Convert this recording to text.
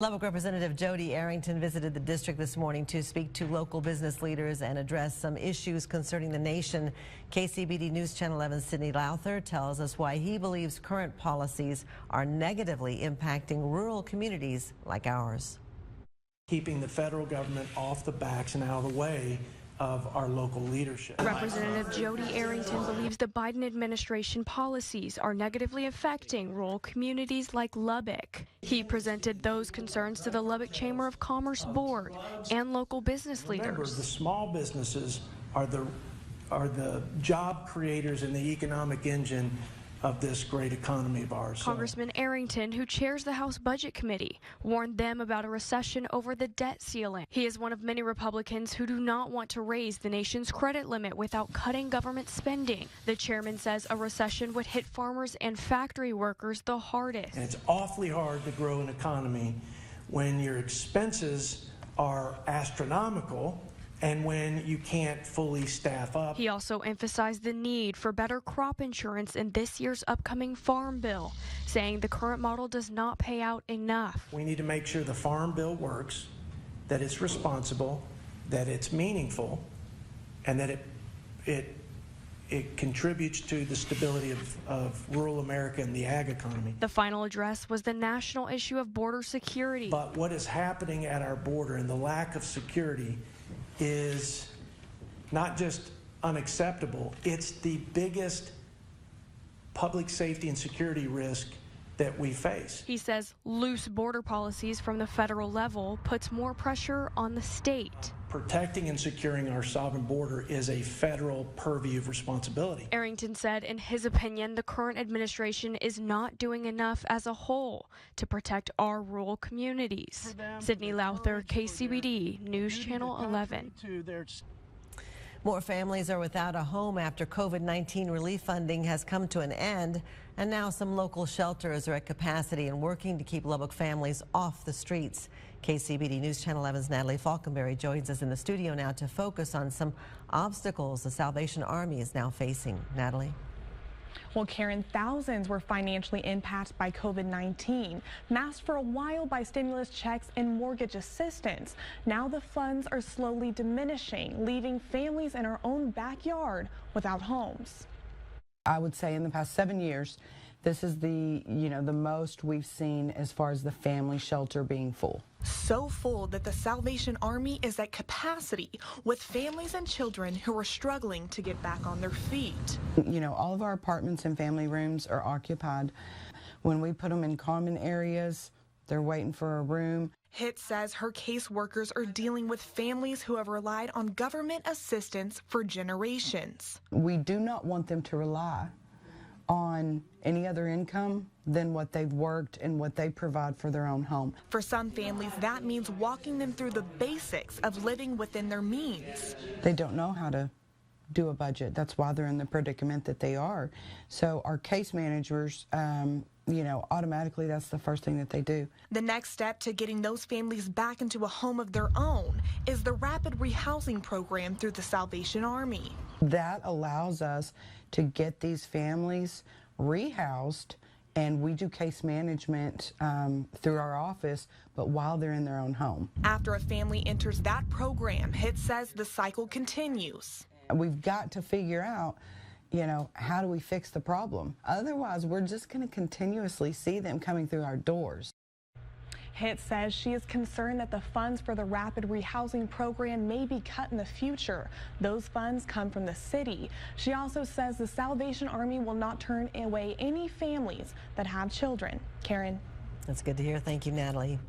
Lubbock Representative Jody Arrington visited the district this morning to speak to local business leaders and address some issues concerning the nation. KCBD News Channel 11's Sydney Lowther tells us why he believes current policies are negatively impacting rural communities like ours. Keeping the federal government off the backs and out of the way of our local leadership. Representative Jody Arrington believes the Biden administration policies are negatively affecting rural communities like Lubbock. He presented those concerns to the Lubbock Chamber of Commerce board and local business leaders. Remember, the small businesses are the job creators and the economic engine of this great economy of ours. Congressman Arrington, who chairs the House Budget Committee, warned them about a recession over the debt ceiling. He is one of many Republicans who do not want to raise the nation's credit limit without cutting government spending. The chairman says a recession would hit farmers and factory workers the hardest. And it's awfully hard to grow an economy when your expenses are astronomical and when you can't fully staff up. He also emphasized the need for better crop insurance in this year's upcoming farm bill, saying the current model does not pay out enough. We need to make sure the farm bill works, that it's responsible, that it's meaningful, and that it contributes to the stability of rural America and the ag economy. The final address was the national issue of border security. But what is happening at our border and the lack of security is not just unacceptable, it's the biggest public safety and security risk that we face. He says loose border policies from the federal level puts more pressure on the state. Protecting and securing our sovereign border is a federal purview of responsibility. Arrington said, in his opinion, the current administration is not doing enough as a whole to protect our rural communities. Sydney Lowther, KCBD News Channel 11. More families are without a home after COVID-19 relief funding has come to an end, and now some local shelters are at capacity and working to keep Lubbock families off the streets. KCBD News Channel 11's Natalie Falkenberry joins us in the studio now to focus on some obstacles the Salvation Army is now facing. Natalie? Well, Karen, thousands were financially impacted by COVID-19, masked for a while by stimulus checks and mortgage assistance. Now the funds are slowly diminishing, leaving families in our own backyard without homes. I would say in the past 7 years, this is the most we've seen as far as the family shelter being full. So full that the Salvation Army is at capacity, with families and children who are struggling to get back on their feet. All of our apartments and family rooms are occupied. When we put them in common areas, they're waiting for a room. HIT says her caseworkers are dealing with families who have relied on government assistance for generations. We do not want them to rely on any other income than what they've worked and what they provide for their own home. For some families, that means walking them through the basics of living within their means. They don't know how to do a budget. That's why they're in the predicament that they are. So our case managers, automatically that's the first thing that they do. The next step to getting those families back into a home of their own is the rapid rehousing program through the Salvation Army. That allows us to get these families rehoused, and we do case management through our office, but while they're in their own home. After a family enters that program, HIT says the cycle continues. We've got to figure out, how do we fix the problem? Otherwise, we're just going to continuously see them coming through our doors. HIT says she is concerned that the funds for the rapid rehousing program may be cut in the future. Those funds come from the city. She also says the Salvation Army will not turn away any families that have children. Karen? That's good to hear. Thank you, Natalie.